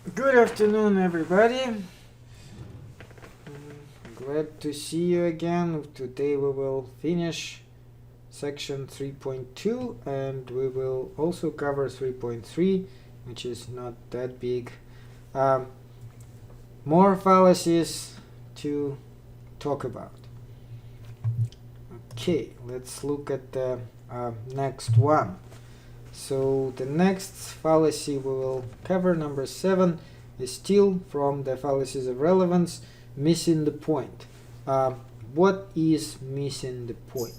Good afternoon, everybody. Glad to see you again. Today we will finish section 3.2 and we will also cover 3.3, which is not that big. More fallacies to talk about. Okay, let's look at the next one. So the next fallacy we will cover, number 7, is still from the fallacies of relevance, missing the point. What is missing the point?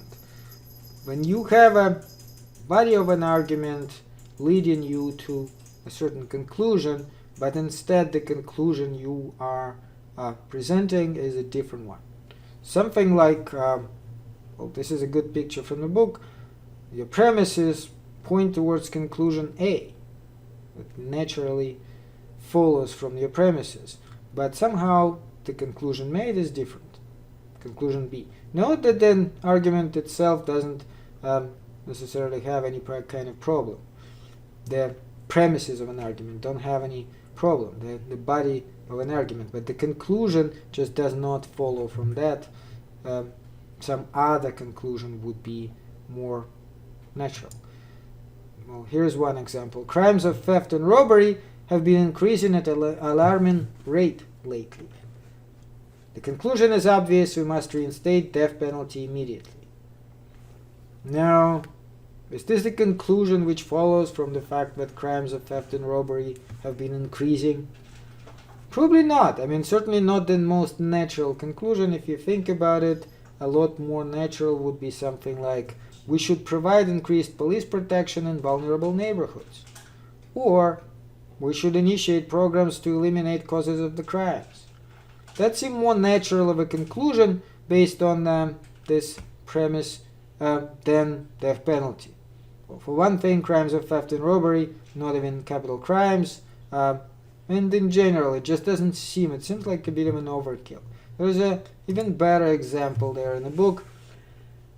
When you have a body of an argument leading you to a certain conclusion, but instead the conclusion you are presenting is a different one. Something like, well, this is a good picture from the book. Your premises point towards conclusion A. It naturally follows from your premises, but somehow the conclusion made is different. Conclusion B. Note that the argument itself doesn't necessarily have any kind of problem. The premises of an argument don't have any problem, the body of an argument, but the conclusion just does not follow from that. Some other conclusion would be more natural. Well, here's one example. Crimes of theft and robbery have been increasing at an alarming rate lately. The conclusion is obvious: we must reinstate death penalty immediately. Now, is this the conclusion which follows from the fact that crimes of theft and robbery have been increasing? Probably not. I mean, certainly not the most natural conclusion. If you think about it, a lot more natural would be something like, we should provide increased police protection in vulnerable neighborhoods. Or, we should initiate programs to eliminate causes of the crimes. That seems more natural of a conclusion based on this premise than death penalty. Well, for one thing, crimes of theft and robbery, not even capital crimes, and in general, it just doesn't seem, it seems like a bit of an overkill. There's an even better example there in the book.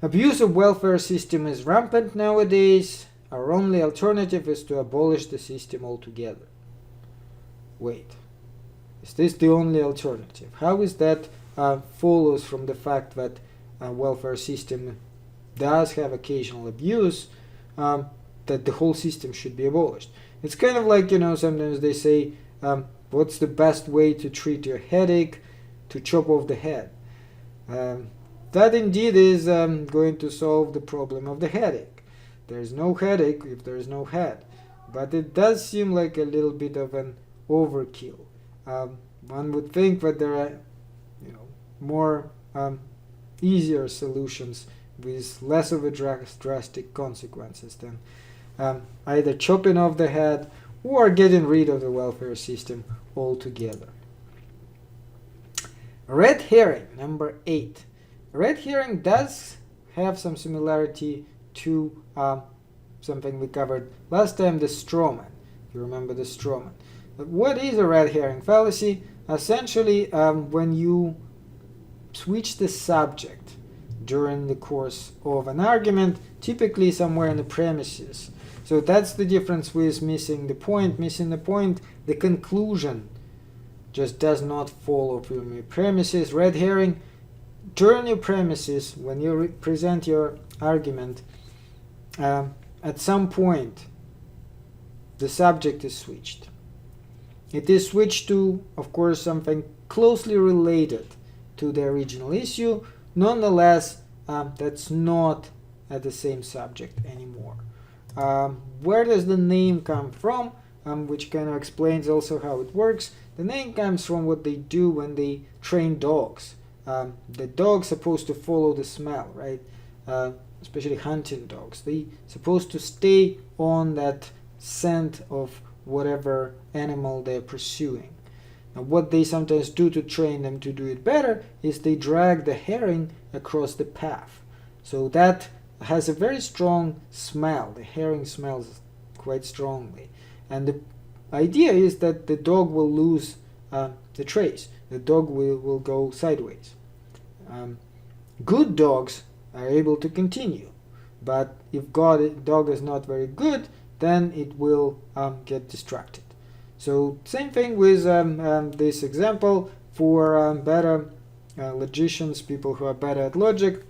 Abuse of welfare system is rampant nowadays. Our only alternative is to abolish the system altogether. Wait, is this the only alternative? How is that follows from the fact that a welfare system does have occasional abuse, that the whole system should be abolished? It's kind of like, sometimes they say, what's the best way to treat your headache? To chop off the head. That indeed is going to solve the problem of the headache. There's no headache if there's no head. But it does seem like a little bit of an overkill. One would think that there are more easier solutions with less of a drastic consequences than either chopping off the head or getting rid of the welfare system altogether. Red herring, number 8. Red herring does have some similarity to something we covered last time, the straw man. You remember the straw man. But what is a red herring fallacy? Essentially, when you switch the subject during the course of an argument, typically somewhere in the premises. So that's the difference with missing the point. Missing the point, the conclusion just does not follow from your premises. Red herring, during your premises, when you present your argument, at some point the subject is switched. It is switched to, of course, something closely related to the original issue. Nonetheless, that's not at the same subject anymore. Where does the name come from? Which kind of explains also how it works. The name comes from what they do when they train dogs. The dog's supposed to follow the smell, right? Especially hunting dogs. They're supposed to stay on that scent of whatever animal they're pursuing. Now, what they sometimes do to train them to do it better is they drag the herring across the path. So that has a very strong smell. The herring smells quite strongly. And the idea is that the dog will lose the trace. The dog will go sideways. Good dogs are able to continue, but if dog is not very good, then it will get distracted. So same thing with this example for better logicians, people who are better at logic.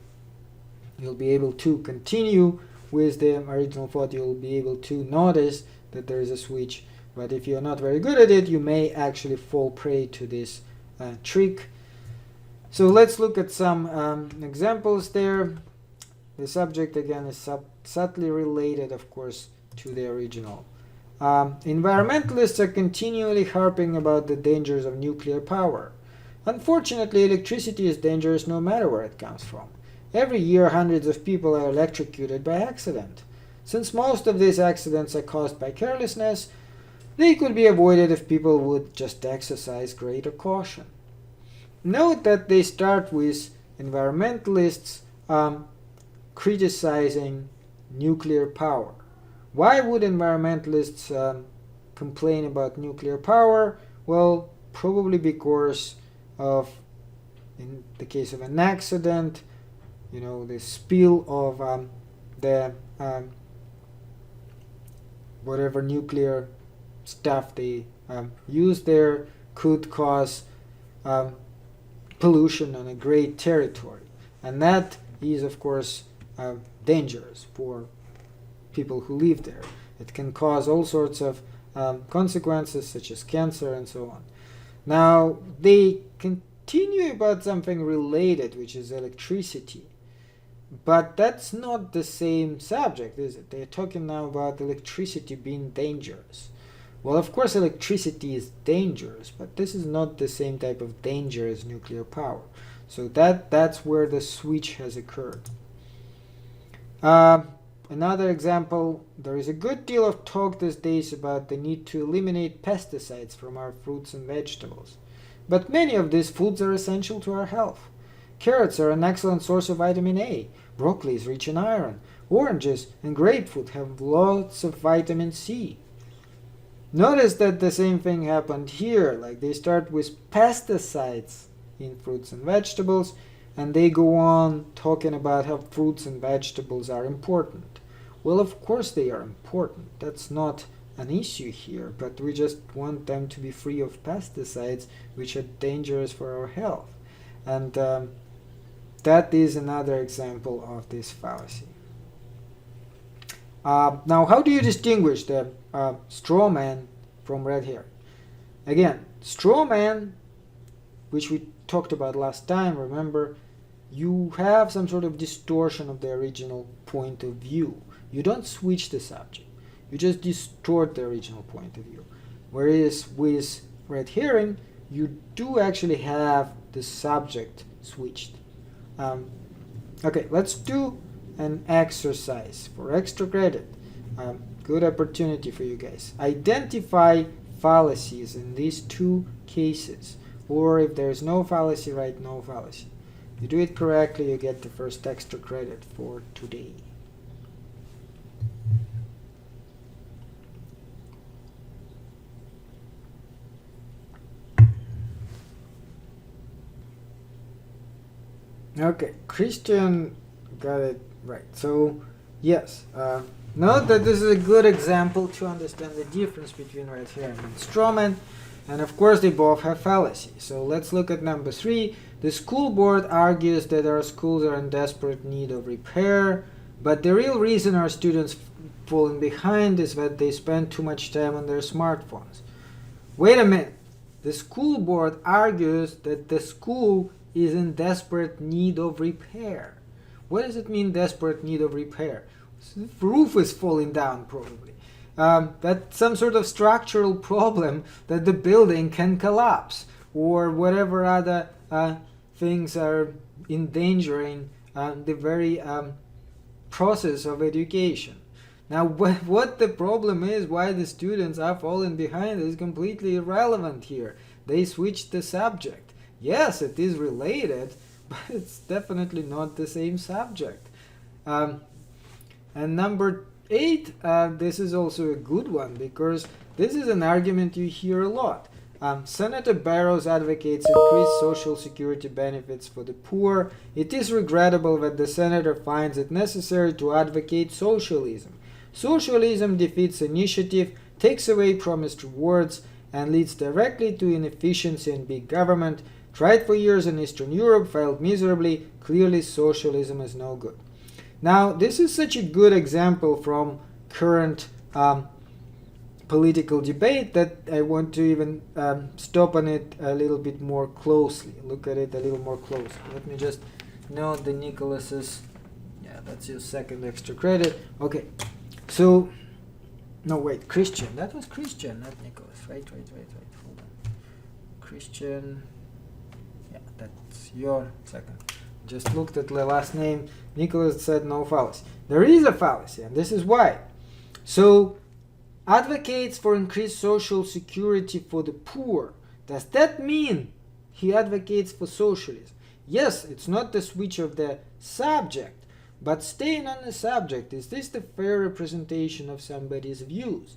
You'll be able to continue with the original thought. You'll be able to notice that there is a switch. But if you're not very good at it, you may actually fall prey to this trick. So let's look at some examples there. The subject again is subtly related, of course, to the original. Environmentalists are continually harping about the dangers of nuclear power. Unfortunately, electricity is dangerous no matter where it comes from. Every year, hundreds of people are electrocuted by accident. Since most of these accidents are caused by carelessness, they could be avoided if people would just exercise greater caution. Note that they start with environmentalists criticizing nuclear power. Why would environmentalists complain about nuclear power? Well, probably because of, in the case of an accident, the spill of the whatever nuclear stuff they use there could cause pollution on a great territory. And that is, of course, dangerous for people who live there. It can cause all sorts of consequences, such as cancer and so on. Now, they continue about something related, which is electricity. But that's not the same subject, is it? They're talking now about electricity being dangerous. Well, of course, electricity is dangerous, but this is not the same type of danger as nuclear power. So that's where the switch has occurred. Another example, there is a good deal of talk these days about the need to eliminate pesticides from our fruits and vegetables. But many of these foods are essential to our health. Carrots are an excellent source of vitamin A. Broccoli is rich in iron. Oranges and grapefruit have lots of vitamin C. Notice that the same thing happened here. Like they start with pesticides in fruits and vegetables, and they go on talking about how fruits and vegetables are important. Well, of course they are important. That's not an issue here, but we just want them to be free of pesticides, which are dangerous for our health. And that is another example of this fallacy. Now, how do you distinguish the straw man from red herring? Again, straw man, which we talked about last time, remember, you have some sort of distortion of the original point of view. You don't switch the subject. You just distort the original point of view. Whereas with red herring, you do actually have the subject switched. Okay, let's do an exercise for extra credit. Good opportunity for you guys. Identify fallacies in these two cases. Or if there's no fallacy, write no fallacy. You do it correctly, you get the first extra credit for today. Okay, Christian got it right. So, yes, note that this is a good example to understand the difference between red herring and strawman. And of course, they both have fallacy. So let's look at number 3. The school board argues that our schools are in desperate need of repair, but the real reason our students falling behind is that they spend too much time on their smartphones. Wait a minute. The school board argues that the school is in desperate need of repair. What does it mean, desperate need of repair? The roof is falling down, probably. That's some sort of structural problem that the building can collapse, or whatever other things are endangering the very process of education. Now, what the problem is, why the students are falling behind, is completely irrelevant here. They switched the subject. Yes, it is related, but it's definitely not the same subject. And number 8, this is also a good one, because this is an argument you hear a lot. Senator Barrows advocates increased social security benefits for the poor. It is regrettable that the senator finds it necessary to advocate socialism. Socialism defeats initiative, takes away promised rewards, and leads directly to inefficiency and big government. Tried for years in Eastern Europe, failed miserably. Clearly, socialism is no good. Now, this is such a good example from current political debate that I want to even stop on it a little bit more closely. Look at it a little more closely. Let me just note the Nicholas's. Yeah, that's your second extra credit. Okay, so no, wait, Christian. That was Christian, not Nicholas. Right. Hold on. Christian. Yeah, that's your second. Just looked at the last name. Nicholas said no fallacy. There is a fallacy, and this is why. So, advocates for increased social security for the poor. Does that mean he advocates for socialism? Yes, it's not the switch of the subject, but staying on the subject, is this the fair representation of somebody's views?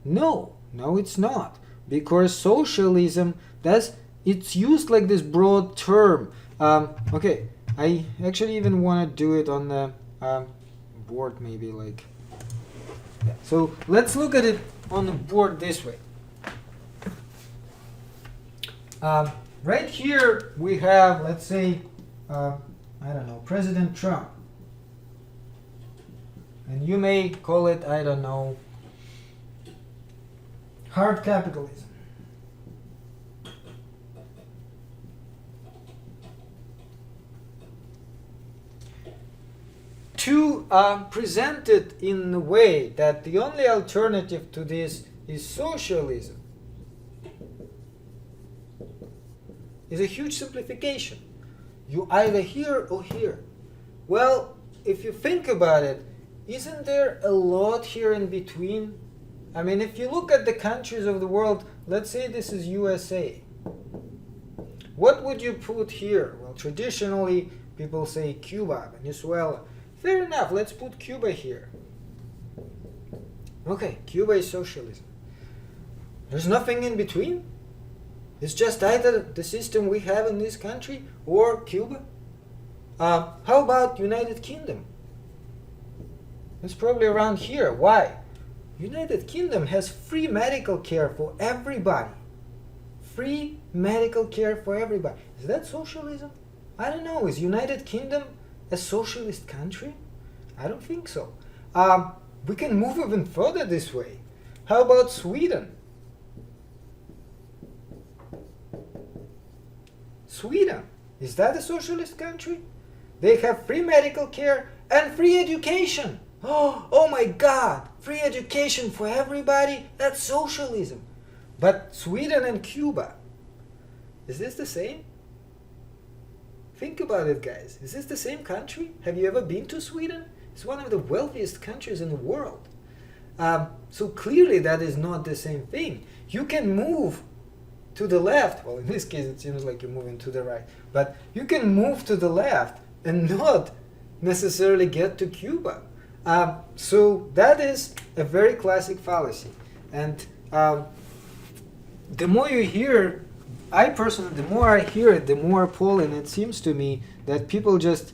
No, it's not, because socialism, it's used like this broad term. Okay, I actually even want to do it on the board, maybe like. Yeah. So let's look at it on the board this way. Right here we have, let's say, I don't know, President Trump. And you may call it, I don't know, hard capitalism. To present it in a way that the only alternative to this is socialism is a huge simplification. You either here or here. Well, if you think about it, isn't there a lot here in between? I mean, if you look at the countries of the world, let's say this is USA. What would you put here? Well, traditionally, people say Cuba, Venezuela. Fair enough, let's put Cuba here. Okay, Cuba is socialism. There's nothing in between. It's just either the system we have in this country or Cuba. How about United Kingdom? It's probably around here. Why? United Kingdom has free medical care for everybody. Free medical care for everybody. Is that socialism? I don't know. Is United Kingdom a socialist country? I don't think so. We can move even further this way. How about Sweden? Sweden, is that a socialist country? They have free medical care and free education. Oh my God, free education for everybody? That's socialism. But Sweden and Cuba, is this the same? Think about it, guys. Is this the same country? Have you ever been to Sweden? It's one of the wealthiest countries in the world. So clearly that is not the same thing. You can move to the left. Well, in this case, it seems like you're moving to the right. But you can move to the left and not necessarily get to Cuba. So that is a very classic fallacy. And the more you hear, I personally, the more I hear it, the more appalling it seems to me that people just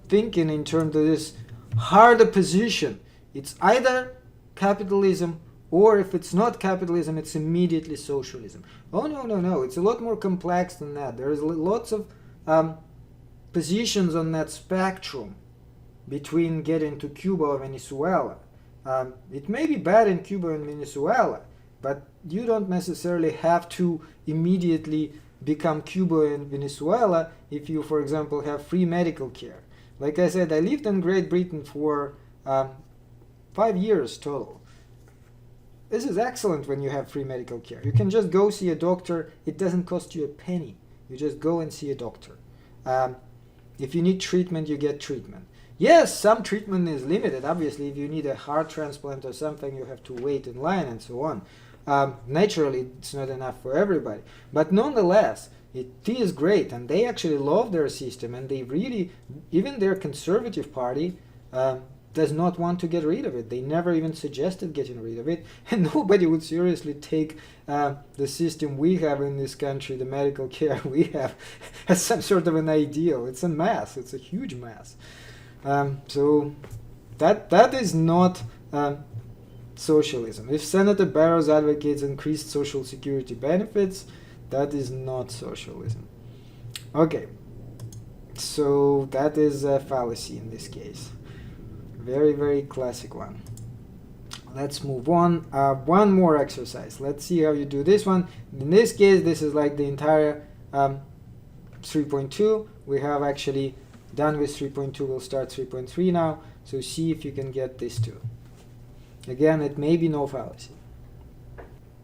thinking in terms of this harder position. It's either capitalism, or if it's not capitalism, it's immediately socialism. Oh, no. It's a lot more complex than that. There's lots of positions on that spectrum between getting to Cuba or Venezuela. It may be bad in Cuba and Venezuela, but you don't necessarily have to immediately become Cuba and Venezuela if you, for example, have free medical care. Like I said, I lived in Great Britain for 5 years total. This is excellent when you have free medical care. You can just go see a doctor. It doesn't cost you a penny. You just go and see a doctor. If you need treatment, you get treatment. Yes, some treatment is limited. Obviously, if you need a heart transplant or something, you have to wait in line and so on. Naturally, it's not enough for everybody. But nonetheless, it is great. And they actually love their system. And they really, even their conservative party, does not want to get rid of it. They never even suggested getting rid of it. And nobody would seriously take the system we have in this country, the medical care we have, as some sort of an ideal. It's a mess. It's a huge mess. So that is not socialism. If Senator Barrows advocates increased social security benefits, that is not socialism. Okay, so that is a fallacy in this case. Very, very classic one. Let's move on. One more exercise. Let's see how you do this one. In this case, this is like the entire 3.2. We have actually done with 3.2. We'll start 3.3 now. So see if you can get this too. Again, it may be no fallacy.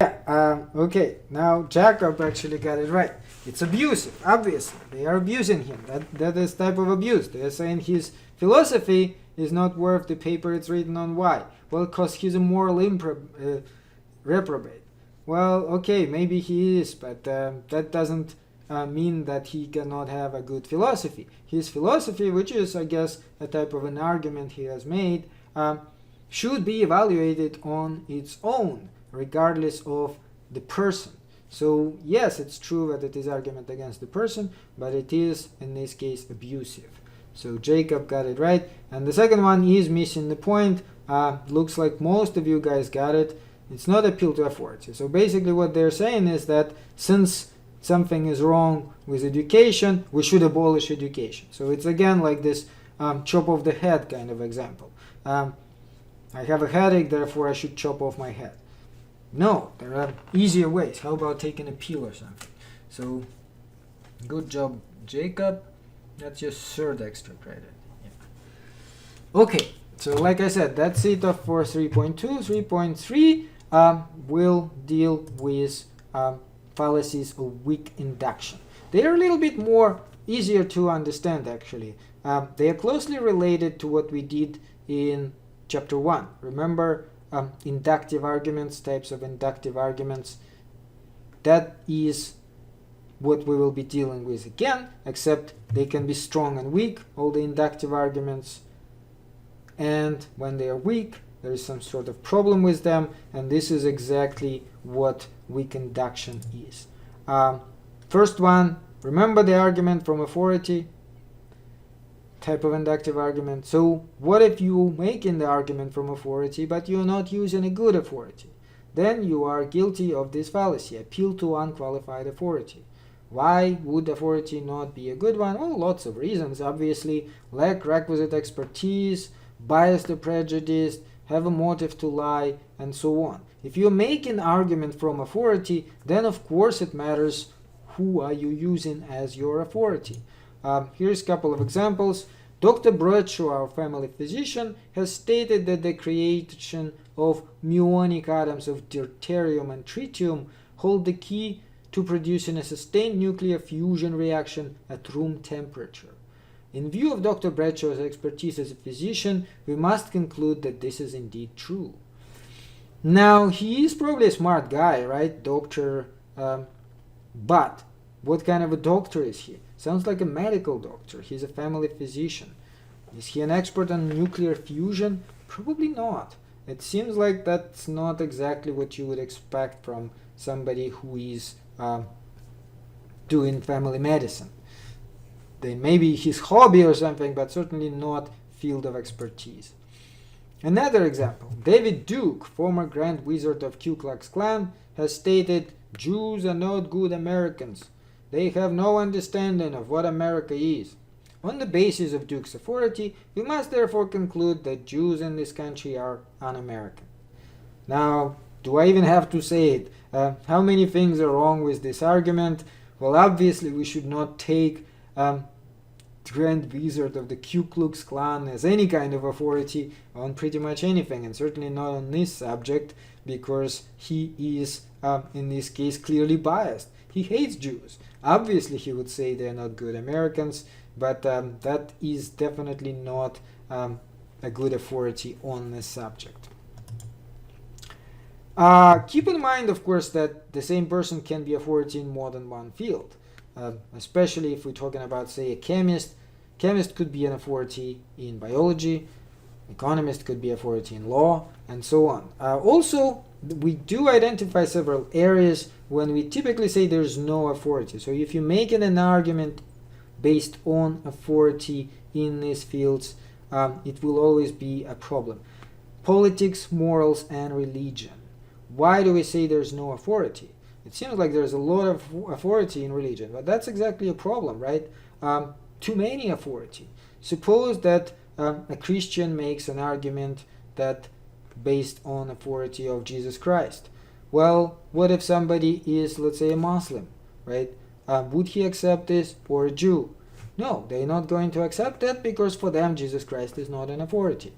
Yeah, okay, now Jacob actually got it right. It's abusive, obviously. They are abusing him. That is type of abuse. They are saying his philosophy is not worth the paper it's written on. Why? Well, because he's a moral reprobate. Well, okay, maybe he is, but that doesn't mean that he cannot have a good philosophy. His philosophy, which is, I guess, a type of an argument he has made, should be evaluated on its own, regardless of the person. So yes, it's true that it is argument against the person, but it is, in this case, abusive. So Jacob got it right. And the second one is missing the point. Looks like most of you guys got it. It's not appeal to authority. So basically what they're saying is that since something is wrong with education, we should abolish education. So it's again like this chop off the head kind of example. I have a headache, therefore I should chop off my head. No, there are easier ways. How about taking a pill or something? So, good job, Jacob. That's your third extra credit. Yeah. Okay, so like I said, that's it for 3.2. 3.3 will deal with fallacies of weak induction. They are a little bit more easier to understand, actually. They are closely related to what we did in Chapter 1. Remember inductive arguments, types of inductive arguments. That is what we will be dealing with again, except they can be strong and weak, all the inductive arguments. And when they are weak, there is some sort of problem with them, and this is exactly what weak induction is. First one, remember the argument from authority, type of inductive argument. So what if you making the argument from authority, but you're not using a good authority? Then you are guilty of this fallacy, appeal to unqualified authority. Why would authority not be a good one? Well, lots of reasons. Obviously, lack requisite expertise, biased or prejudiced, have a motive to lie, and so on. If you make an argument from authority, then of course it matters who are you using as your authority. Here's a couple of examples. Dr. Bradshaw, our family physician, has stated that the creation of muonic atoms of deuterium and tritium hold the key to producing a sustained nuclear fusion reaction at room temperature. In view of Dr. Bradshaw's expertise as a physician, we must conclude that this is indeed true. Now, he is probably a smart guy, right? Doctor, but what kind of a doctor is he? Sounds like a medical doctor. He's a family physician. Is he an expert on nuclear fusion? Probably not. It seems like that's not exactly what you would expect from somebody who is doing family medicine. Then maybe his hobby or something, but certainly not field of expertise. Another example. David Duke, former Grand Wizard of Ku Klux Klan, has stated, "Jews are not good Americans. They have no understanding of what America is." On the basis of Duke's authority, we must therefore conclude that Jews in this country are un-American. Now, do I even have to say it? How many things are wrong with this argument? Well, obviously we should not take Grand Wizard of the Ku Klux Klan as any kind of authority on pretty much anything, and certainly not on this subject, because he is, in this case, clearly biased. He hates Jews. Obviously, he would say they're not good Americans, but that is definitely not a good authority on this subject. Keep in mind, of course, that the same person can be authority in more than one field, especially if we're talking about, say, a chemist. Chemist could be an authority in biology, economist could be authority in law, and so on. Also, we do identify several areas when we typically say there's no authority. So if you make an argument based on authority in these fields, it will always be a problem. politics, morals, and religion. Why do we say there's no authority? It seems like there's a lot of authority in religion, but that's exactly a problem, right? Too many authority. Suppose that a Christian makes an argument that based on authority of Jesus Christ. Well, what if somebody is, let's say, a Muslim, right? Would he accept this, or a Jew? No, they're not going to accept that because for them Jesus Christ is not an authority.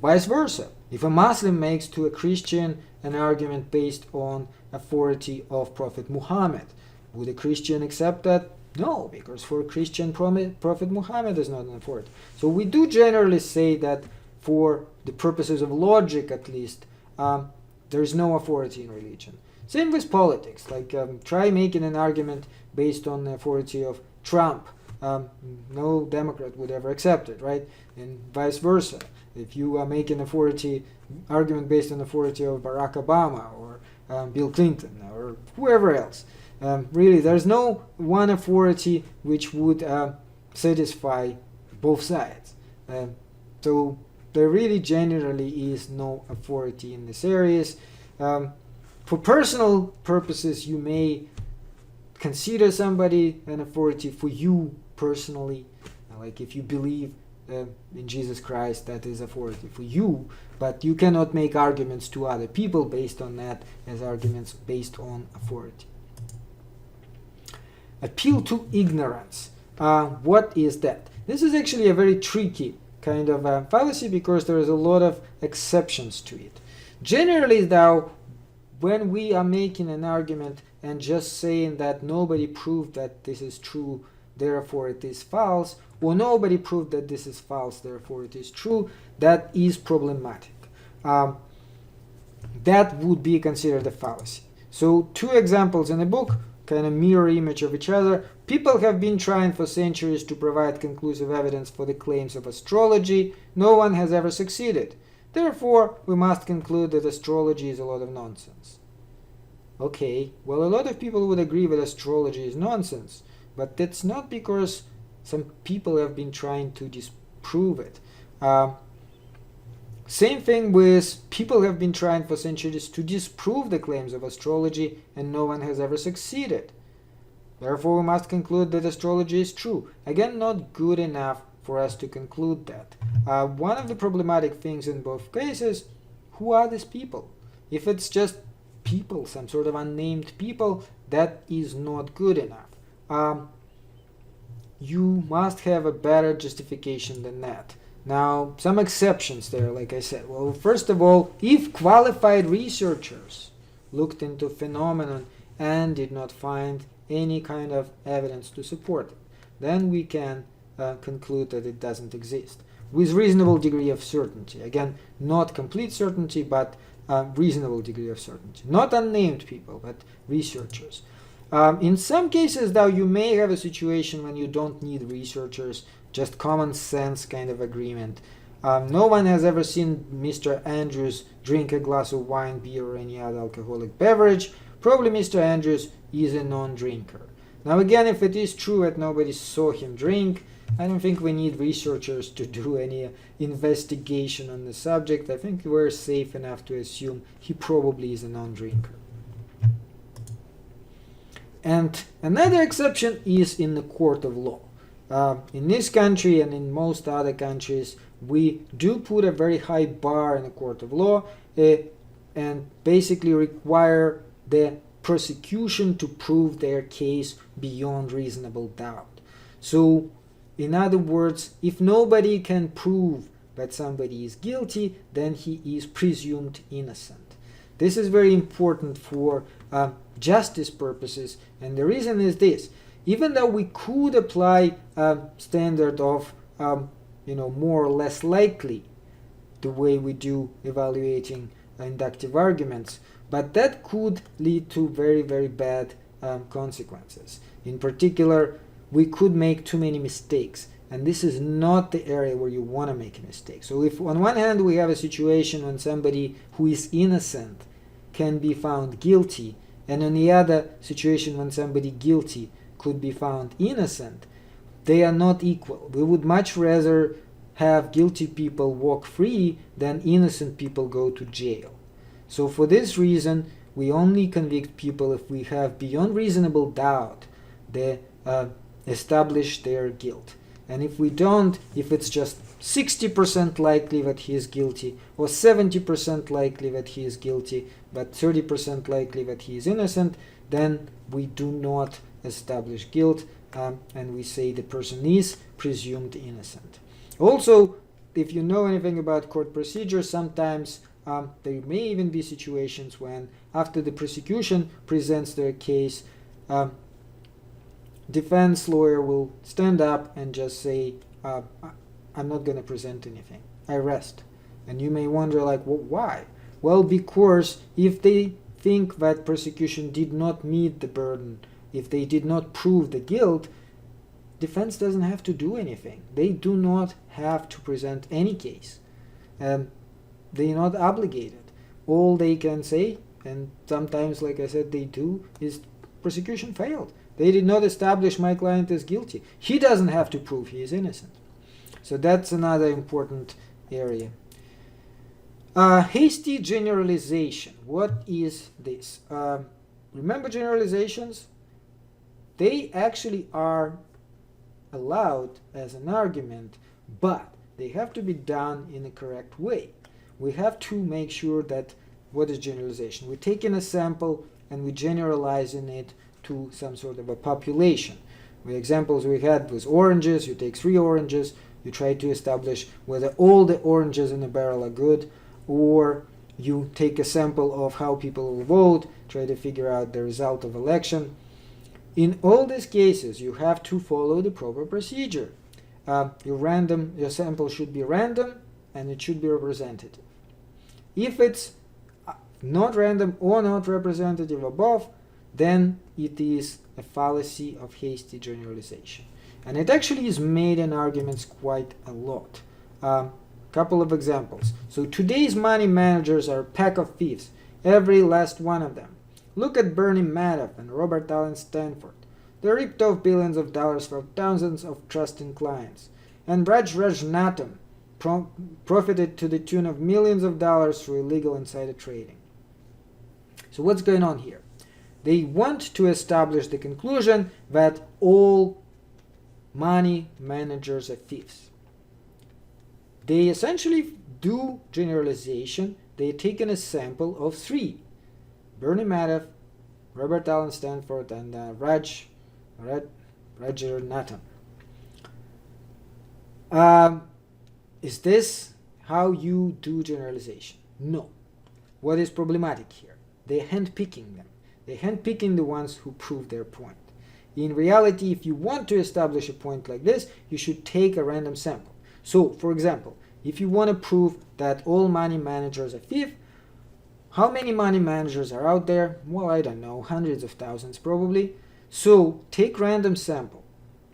Vice versa. If a Muslim makes to a Christian an argument based on authority of Prophet Muhammad, would a Christian accept that? No, because for a Christian, Prophet Muhammad is not an authority. So we do generally say that for the purposes of logic, at least, there is no authority in religion. Same with politics. Like, try making an argument based on the authority of Trump. No Democrat would ever accept it, right? And vice versa. If you are making an argument based on authority of Barack Obama or Bill Clinton or whoever else, really, there's no one authority which would satisfy both sides. So there really generally is no authority in these areas. For personal purposes, you may consider somebody an authority for you personally. Like if you believe in Jesus Christ, that is authority for you, but you cannot make arguments to other people based on that as arguments based on authority. Appeal to ignorance. What is that? This is actually a very tricky kind of fallacy because there is a lot of exceptions to it. Generally, though, when we are making an argument and just saying that nobody proved that this is true, therefore it is false, or nobody proved that this is false, therefore it is true, that is problematic. That would be considered a fallacy. So 2 examples in the book, kind of mirror image of each other. People have been trying for centuries to provide conclusive evidence for the claims of astrology. No one has ever succeeded. Therefore, we must conclude that astrology is a lot of nonsense. Okay, well, a lot of people would agree that astrology is nonsense, but that's not because some people have been trying to disprove it. Same thing with people have been trying for centuries to disprove the claims of astrology, and no one has ever succeeded. Therefore, we must conclude that astrology is true. Again, not good enough for us to conclude that. One of the problematic things in both cases, who are these people? If it's just people, some sort of unnamed people, that is not good enough. You must have a better justification than that. Now, some exceptions there, like I said. Well, first of all, if qualified researchers looked into phenomenon and did not find any kind of evidence to support it, then we can conclude that it doesn't exist with reasonable degree of certainty. Again, not complete certainty, but reasonable degree of certainty. Not unnamed people, but researchers. In some cases, though, you may have a situation when you don't need researchers, just common sense kind of agreement. No one has ever seen Mr. Andrews drink a glass of wine, beer, or any other alcoholic beverage. Probably Mr. Andrews is a non-drinker. Now again, if it is true that nobody saw him drink, I don't think we need researchers to do any investigation on the subject. I think we're safe enough to assume he probably is a non-drinker. And another exception is in the court of law. In this country and in most other countries, we do put a very high bar in the court of law and basically require the prosecution to prove their case beyond reasonable doubt. So, in other words, if nobody can prove that somebody is guilty, then he is presumed innocent. This is very important for justice purposes, and the reason is this. Even though we could apply a standard of more or less likely the way we do evaluating inductive arguments, but that could lead to very, very bad consequences. In particular, we could make too many mistakes, and this is not the area where you want to make a mistake. So if on one hand we have a situation when somebody who is innocent can be found guilty, and on the other situation when somebody guilty could be found innocent, they are not equal. We would much rather have guilty people walk free than innocent people go to jail. So for this reason, we only convict people if we have beyond reasonable doubt they establish their guilt. And if we don't, if it's just 60% likely that he is guilty, or 70% likely that he is guilty, but 30% likely that he is innocent, then we do not establish guilt, and we say the person is presumed innocent. Also, if you know anything about court procedure, sometimes there may even be situations when, after the prosecution presents their case, defense lawyer will stand up and just say, I'm not going to present anything. I rest. And you may wonder, like, well, why? Well, because if they think that prosecution did not meet the burden, if they did not prove the guilt, defense doesn't have to do anything. They do not have to present any case. They're not obligated. All they can say, and sometimes, like I said, they do, is prosecution failed. They did not establish my client is guilty. He doesn't have to prove he is innocent. So that's another important area. Hasty generalization. What is this? Remember generalizations? They actually are allowed as an argument, but they have to be done in a correct way. We have to make sure that, what is generalization? We take in a sample and we generalize in it to some sort of a population. The examples we had was oranges. You take 3 oranges, you try to establish whether all the oranges in a barrel are good, or you take a sample of how people will vote, try to figure out the result of election. In all these cases, you have to follow the proper procedure. Your sample should be random and it should be representative. If it's not random or not representative above, then it is a fallacy of hasty generalization. And it actually is made in arguments quite a lot. Couple of examples. So today's money managers are a pack of thieves, every last one of them. Look at Bernie Madoff and Robert Allen Stanford. They ripped off billions of dollars from thousands of trusting clients. And Rajaratnam profited to the tune of millions of dollars through illegal insider trading. So what's going on here? They want to establish the conclusion that all money managers are thieves. They essentially do generalization. They take in a sample of 3. Bernie Madoff, Robert Allen Stanford, and Rajaratnam. Is this how you do generalization? No. What is problematic here? They're handpicking them. They're handpicking the ones who prove their point. In reality, if you want to establish a point like this, you should take a random sample. So, for example, if you want to prove that all money managers are thieves, how many money managers are out there? Well, I don't know, hundreds of thousands probably. So, take random sample.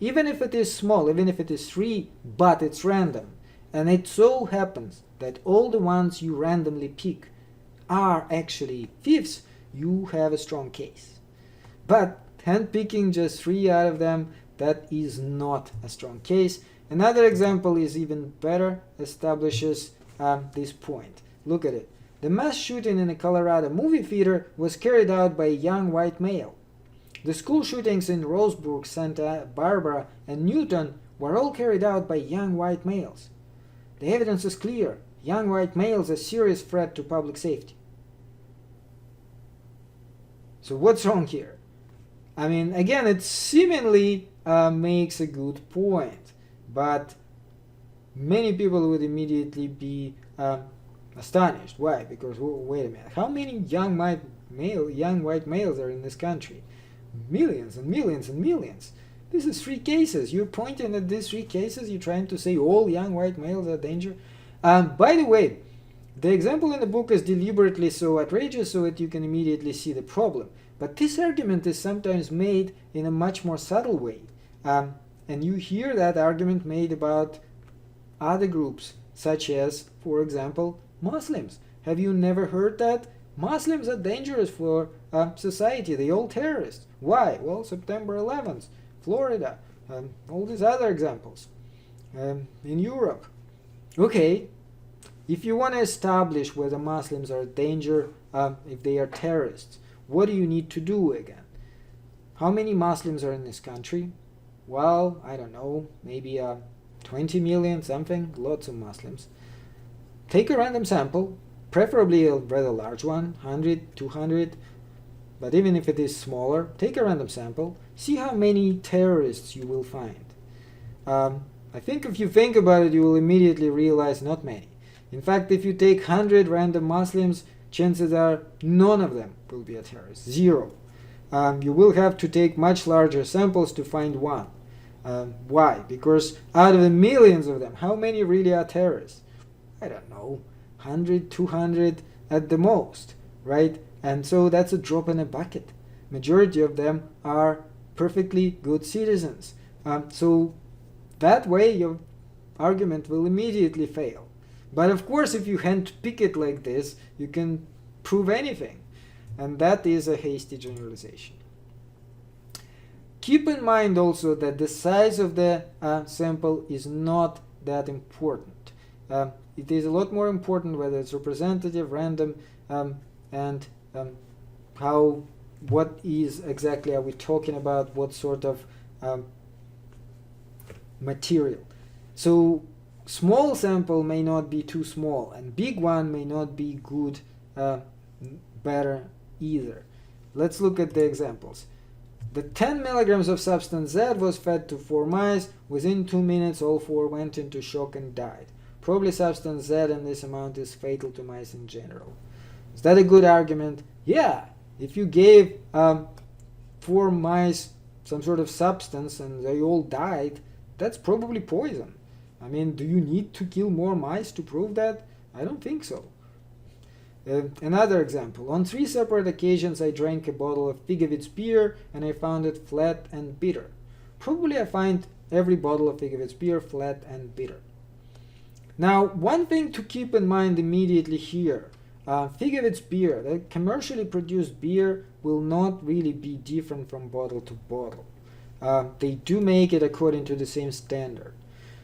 Even if it is small, even if it is 3, but it's random. And it so happens that all the ones you randomly pick are actually thieves, you have a strong case. But handpicking just 3 out of them, that is not a strong case. Another example is even better, establishes this point. Look at it. The mass shooting in a Colorado movie theater was carried out by a young white male. The school shootings in Roseburg, Santa Barbara, and Newton were all carried out by young white males. The evidence is clear. Young white males are a serious threat to public safety. So what's wrong here? I mean, again, it seemingly makes a good point, but many people would immediately be astonished. Why? Because, wait a minute, how many young white males are in this country? Millions and millions and millions. This is 3 cases. You're pointing at these 3 cases. You're trying to say all young white males are danger. By the way, the example in the book is deliberately so outrageous so that you can immediately see the problem. But this argument is sometimes made in a much more subtle way. And you hear that argument made about other groups, such as, for example, Muslims. Have you never heard that? Muslims are dangerous for society. They're all terrorists. Why? Well, September 11th, Florida, all these other examples. In Europe, Okay, if you want to establish whether Muslims are a danger, if they are terrorists, what do you need to do again? How many Muslims are in this country? Well, I don't know, maybe 20 million something, lots of Muslims. Take a random sample, preferably a rather large one, 100, 200, but even if it is smaller, take a random sample, see how many terrorists you will find. I think if you think about it, you will immediately realize not many. In fact, if you take 100 random Muslims, chances are none of them will be a terrorist. Zero. You will have to take much larger samples to find one. Why? Because out of the millions of them, how many really are terrorists? I don't know, 100, 200 at the most, right? And so that's a drop in a bucket. Majority of them are perfectly good citizens. So that way your argument will immediately fail. But of course, if you handpick it like this, you can prove anything. And that is a hasty generalization. Keep in mind also that the size of the sample is not that important. It is a lot more important whether it's representative, random, and what is exactly are we talking about, what sort of material. So small sample may not be too small, and big one may not be good, better either. Let's look at the examples. The 10 milligrams of substance Z was fed to 4 mice. Within 2 minutes, all 4 went into shock and died. Probably substance Z in this amount is fatal to mice in general. Is that a good argument? Yeah. If you gave 4 mice some sort of substance and they all died, that's probably poison. I mean, do you need to kill more mice to prove that? I don't think so. Another example. On 3 separate occasions I drank a bottle of Figowitz beer and I found it flat and bitter. Probably I find every bottle of Figowitz beer flat and bitter. Now, one thing to keep in mind immediately here. Figowitz beer, the commercially produced beer, will not really be different from bottle to bottle. They do make it according to the same standard.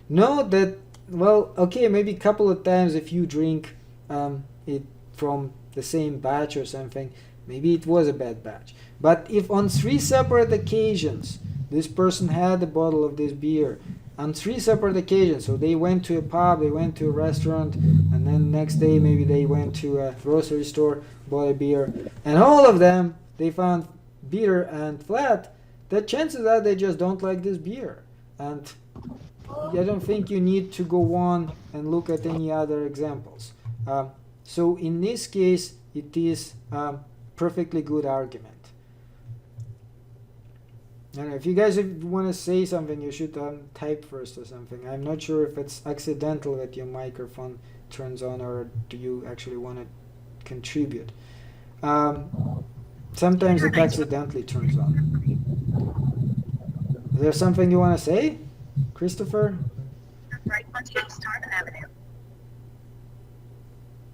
Note that, well, okay, maybe a couple of times if you drink it from the same batch or something, maybe it was a bad batch. But if on 3 separate occasions this person had a bottle of this beer, on 3 separate occasions, so they went to a pub, they went to a restaurant, and then next day maybe they went to a grocery store, bought a beer, and all of them they found bitter and flat, the chances are they just don't like this beer. And I don't think you need to go on and look at any other examples. So in this case, it is a perfectly good argument. And if you guys want to say something, you should type first or something. I'm not sure if it's accidental that your microphone turns on, or do you actually want to contribute. Sometimes it accidentally turns on. Is there something you want to say, Christopher? Right onto Starman Avenue.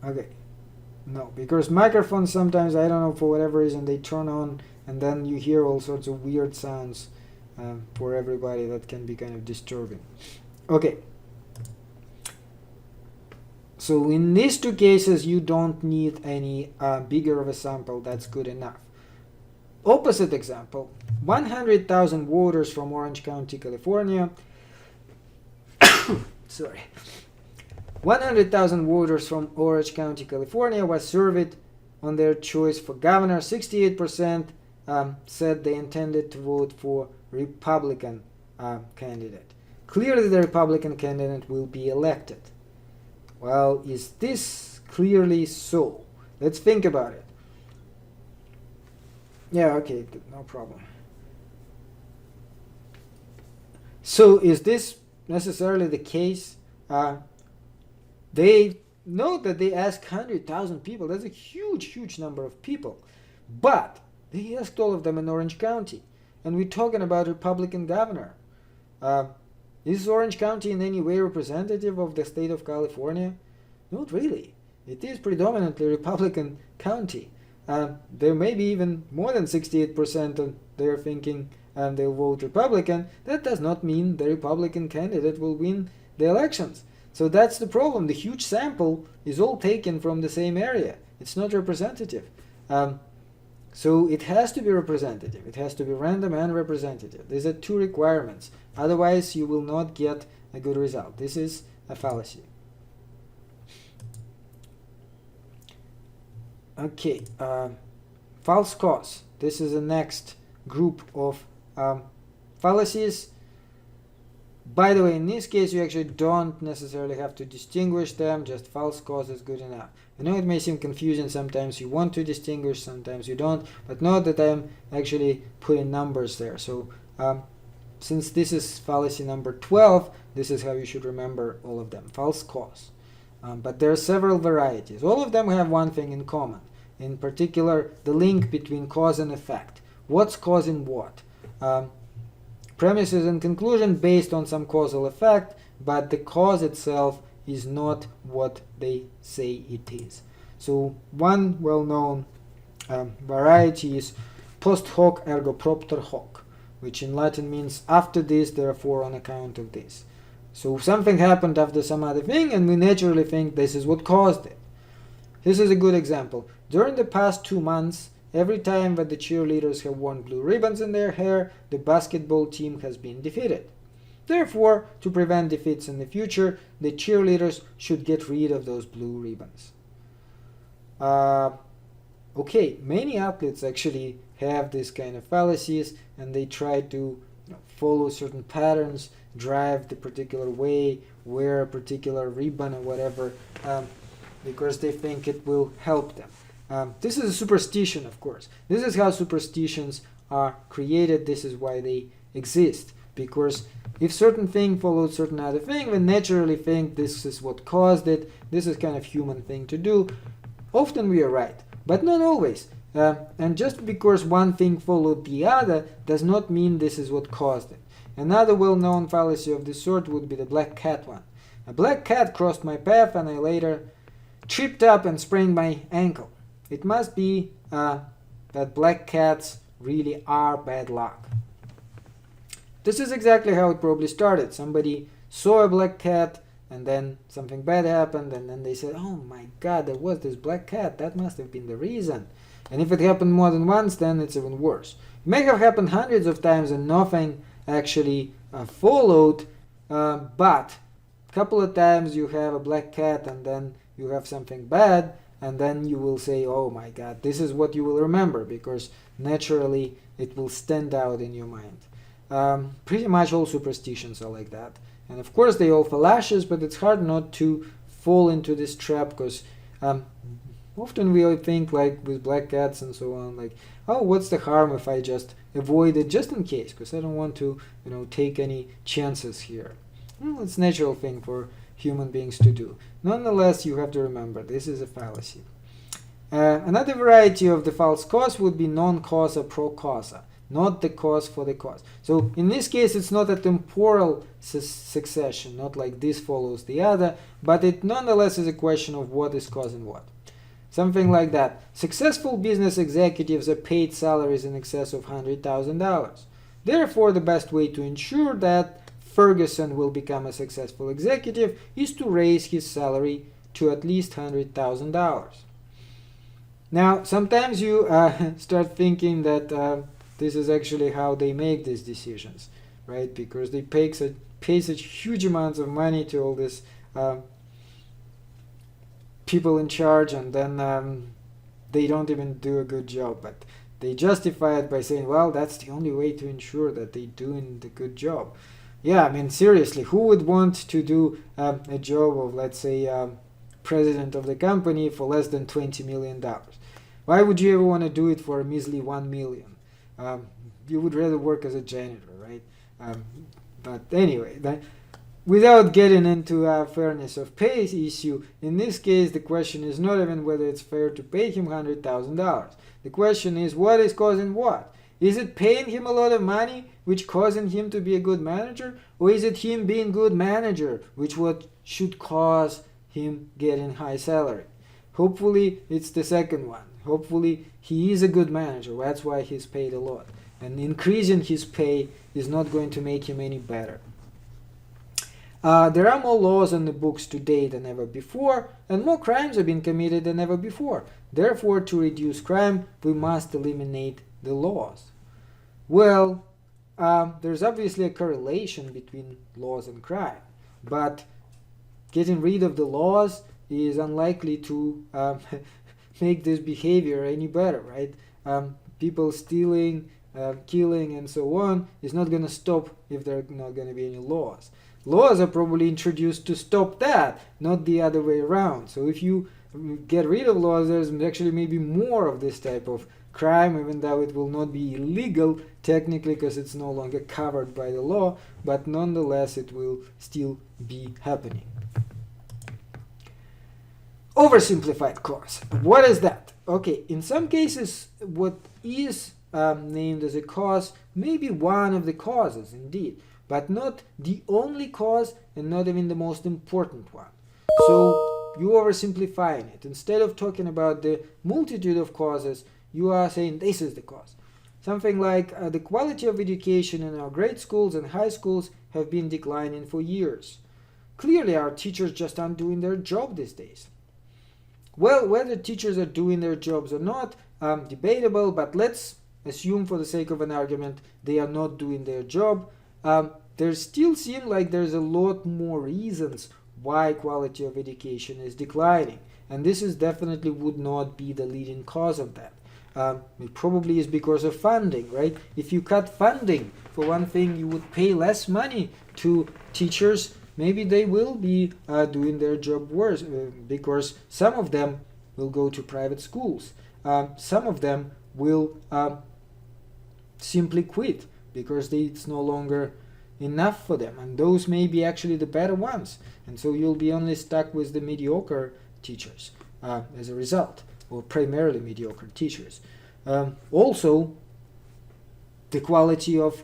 Okay. No, because microphones sometimes, I don't know, for whatever reason, they turn on and then you hear all sorts of weird sounds for everybody that can be kind of disturbing. Okay. So in these 2 cases, you don't need any bigger of a sample. That's good enough. Opposite example, 100,000 voters from Orange County, California. Sorry. 100,000 voters from Orange County, California was surveyed on their choice for governor. 68% said they intended to vote for Republican candidate. Clearly the Republican candidate will be elected. Well, is this clearly so? Let's think about it. Yeah, okay, no problem. So is this necessarily the case? They note that they asked 100,000 people. That's a huge number of people. But they asked all of them in Orange County. And we're talking about Republican governor. Is Orange County in any way representative of the state of California? Not really. It is predominantly Republican county. There may be even more than 68% of they're thinking they'll vote Republican. That does not mean the Republican candidate will win the elections. So that's the problem. The huge sample is all taken from the same area. It's not representative. So it has to be representative. It has to be random and representative. These are two requirements. Otherwise, you will not get a good result. This is a fallacy. Okay, false cause. This is the next group of fallacies. By the way, in this case, you actually don't necessarily have to distinguish them. Just false cause is good enough. I know it may seem confusing. Sometimes you want to distinguish, sometimes you don't. But note that I'm actually putting numbers there. So since this is fallacy number 12, this is how you should remember all of them. False cause. But there are several varieties. All of them have one thing in common. In particular, the link between cause and effect. What's causing what? Premises and conclusion based on some causal effect, but the cause itself is not what they say it is. So one well-known variety is post hoc ergo propter hoc, which in Latin means after this, therefore on account of this. So something happened after some other thing, and we naturally think this is what caused it. This is a good example. During the past 2 months, every time that the cheerleaders have worn blue ribbons in their hair, the basketball team has been defeated. Therefore, to prevent defeats in the future, the cheerleaders should get rid of those blue ribbons. Okay, many athletes actually have this kind of fallacies, and they try to follow certain patterns, drive the particular way, wear a particular ribbon or whatever, because they think it will help them. This is a superstition, of course. This is how superstitions are created. This is why they exist. Because if certain thing follows certain other thing, we naturally think this is what caused it. This is kind of human thing to do. Often we are right, but not always. And just because one thing followed the other does not mean this is what caused it. Another well-known fallacy of this sort would be the black cat one. A black cat crossed my path and I later tripped up and sprained my ankle. It must be that black cats really are bad luck. This is exactly how it probably started. Somebody saw a black cat and then something bad happened and then they said, oh my god, there was this black cat. That must have been the reason. And if it happened more than once, then it's even worse. It may have happened hundreds of times and nothing actually followed, but a couple of times you have a black cat and then you have something bad, and then you will say, oh my god, this is what you will remember, because naturally it will stand out in your mind. Pretty much all superstitions are like that. And of course they all fallacious, but it's hard not to fall into this trap, because often we all think, like with black cats and so on, like, oh, what's the harm if I just avoid it just in case, because I don't want to, take any chances here. Well, it's a natural thing for human beings to do. Nonetheless, you have to remember, this is a fallacy. Another variety of the false cause would be non causa pro causa, not the cause for the cause. So in this case, it's not a temporal succession, not like this follows the other, but it nonetheless is a question of what is causing what. Something like that. Successful business executives are paid salaries in excess of $100,000. Therefore, the best way to ensure that Ferguson will become a successful executive is to raise his salary to at least $100,000. Now, sometimes you start thinking that this is actually how they make these decisions, right? Because they pay such huge amounts of money to all these people in charge, and then they don't even do a good job. But they justify it by saying, well, that's the only way to ensure that they're doing the good job. Yeah, I mean, seriously, who would want to do a job of, let's say, president of the company for less than $20 million? Why would you ever want to do it for a measly $1 million? You would rather work as a janitor, right? But anyway, without getting into a fairness of pay issue, in this case, the question is not even whether it's fair to pay him $100,000. The question is, what is causing what? Is it paying him a lot of money, which causing him to be a good manager? Or is it him being good manager, which what should cause him getting high salary? Hopefully, it's the second one. Hopefully, he is a good manager. That's why he's paid a lot. And increasing his pay is not going to make him any better. There are more laws on the books today than ever before, and more crimes have been committed than ever before. Therefore, to reduce crime, we must eliminate the laws. Well, there's obviously a correlation between laws and crime, but getting rid of the laws is unlikely to make this behavior any better, right? People stealing, killing, and so on is not going to stop if there are not going to be any laws. Laws are probably introduced to stop that, not the other way around. So if you get rid of laws, there's actually maybe more of this type of crime, even though it will not be illegal technically because it's no longer covered by the law, but nonetheless it will still be happening. Oversimplified cause. What is that? Okay, in some cases what is named as a cause may be one of the causes indeed, but not the only cause and not even the most important one. So you oversimplifying it. Instead of talking about the multitude of causes, you are saying this is the cause. Something like the quality of education in our grade schools and high schools have been declining for years. Clearly our teachers just aren't doing their job these days. Well, whether teachers are doing their jobs or not, debatable, but let's assume for the sake of an argument they are not doing their job. There still seem like there's a lot more reasons why quality of education is declining, and this is definitely would not be the leading cause of that. It probably is because of funding, right? If you cut funding, for one thing, you would pay less money to teachers. Maybe they will be doing their job worse because some of them will go to private schools. Some of them will simply quit because it's no longer enough for them, and those may be actually the better ones, and so you'll be only stuck with the mediocre teachers as a result, or primarily mediocre teachers. Also, the quality of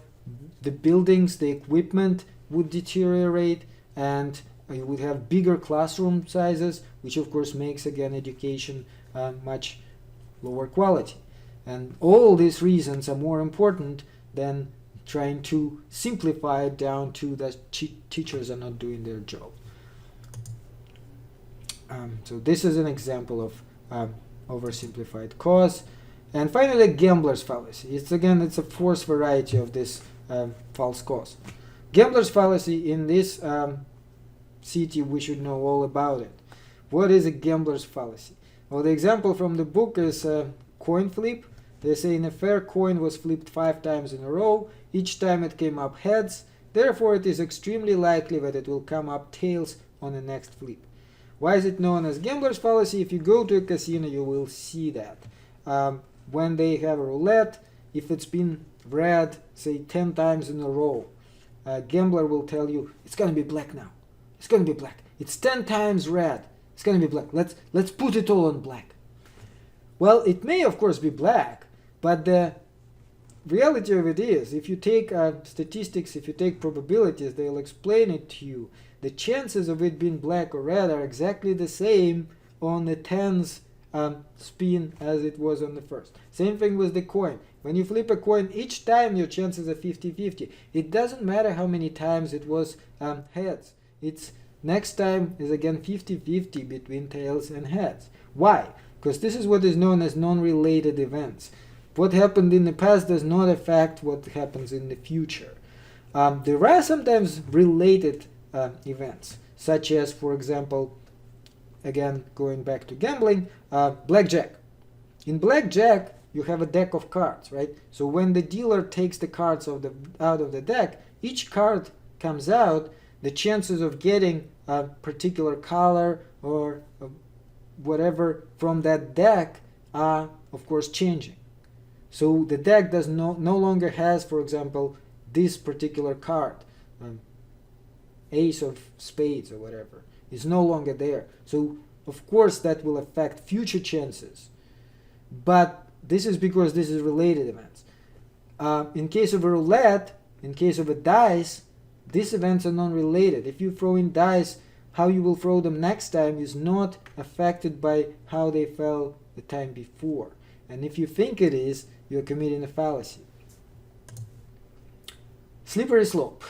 the buildings, the equipment would deteriorate, and you would have bigger classroom sizes, which of course makes again education much lower quality. And all these reasons are more important than trying to simplify it down to that teachers are not doing their job. So this is an example of oversimplified cause. And finally, gambler's fallacy. It's a fourth variety of this false cause. Gambler's fallacy, in this city we should know all about it. What is a gambler's fallacy? Well, the example from the book is coin flip. They say a fair coin was flipped 5 times in a row. Each time it came up heads. Therefore, it is extremely likely that it will come up tails on the next flip. Why is it known as gambler's fallacy? If you go to a casino, you will see that. When they have a roulette, if it's been red, say 10 times in a row, a gambler will tell you, it's going to be black now. It's going to be black. It's 10 times red. It's going to be black. Let's put it all on black. Well, it may, of course, be black, but the reality of it is, if you take statistics, if you take probabilities, they'll explain it to you. The chances of it being black or red are exactly the same on the tens spin as it was on the first. Same thing with the coin. When you flip a coin, each time your chances are 50-50. It doesn't matter how many times it was heads. It's next time is again 50-50 between tails and heads. Why? Because this is what is known as non-related events. What happened in the past does not affect what happens in the future. There are sometimes related events, such as, for example, again going back to gambling, blackjack. In blackjack, you have a deck of cards, right? So when the dealer takes the cards out of the deck, each card comes out, the chances of getting a particular color or whatever from that deck are, of course, changing. So the deck does no longer has, for example, this particular card, ace of spades or whatever, is no longer there. So of course that will affect future chances. But this is because this is related events. In case of a roulette, in case of a dice, these events are non-related. If you throw in dice, how you will throw them next time is not affected by how they fell the time before. And if you think it is, you're committing a fallacy. Slippery slope.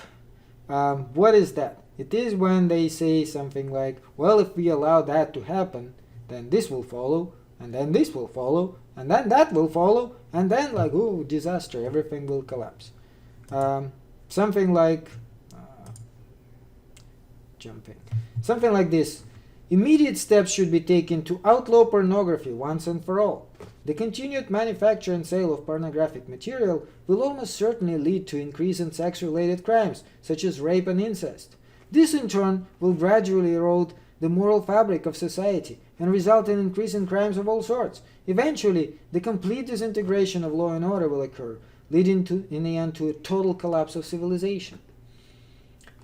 What is that? It is when they say something like, well, if we allow that to happen, then this will follow, and then this will follow, and then that will follow, and then like, oh, disaster, everything will collapse. Something like something like this. Immediate steps should be taken to outlaw pornography once and for all. The continued manufacture and sale of pornographic material will almost certainly lead to increase in sex-related crimes, such as rape and incest. This in turn will gradually erode the moral fabric of society and result in increase in crimes of all sorts. Eventually, the complete disintegration of law and order will occur, leading in the end to a total collapse of civilization.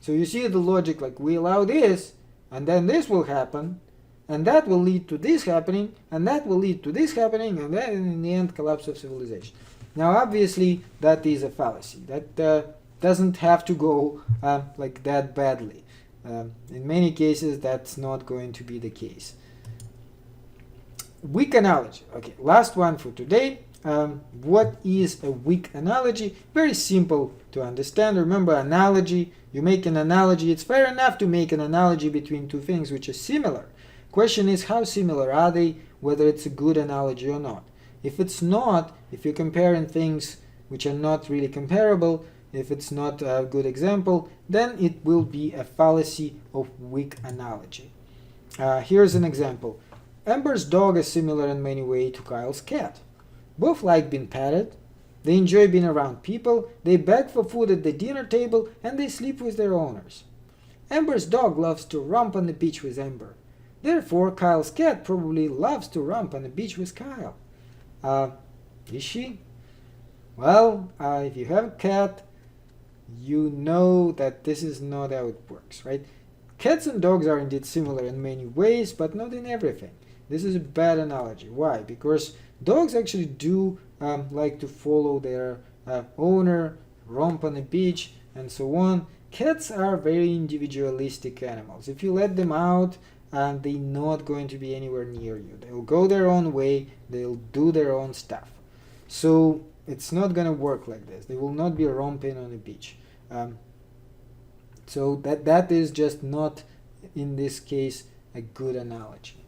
So you see the logic, like we allow this, and then this will happen, and that will lead to this happening, and that will lead to this happening, and then in the end collapse of civilization. Now obviously that is a fallacy. That doesn't have to go like that badly. In many cases that's not going to be the case. Weak analogy. Okay, last one for today. What is a weak analogy? Very simple to understand. Remember, analogy, you make an analogy. It's fair enough to make an analogy between two things which are similar. Question is, how similar are they, whether it's a good analogy or not. If it's not, if you're comparing things which are not really comparable, if it's not a good example, then it will be a fallacy of weak analogy. Here's an example. Amber's dog is similar in many ways to Kyle's cat. Both like being petted, they enjoy being around people, they beg for food at the dinner table, and they sleep with their owners. Amber's dog loves to romp on the beach with Amber. Therefore, Kyle's cat probably loves to romp on the beach with Kyle. Is she? Well, if you have a cat, you know that this is not how it works, right? Cats and dogs are indeed similar in many ways, but not in everything. This is a bad analogy. Why? Because dogs actually do like to follow their owner, romp on the beach, and so on. Cats are very individualistic animals. If you let them out, they're not going to be anywhere near you. They'll go their own way, they'll do their own stuff. So it's not going to work like this. They will not be romping on the beach. So that is just not, in this case, a good analogy.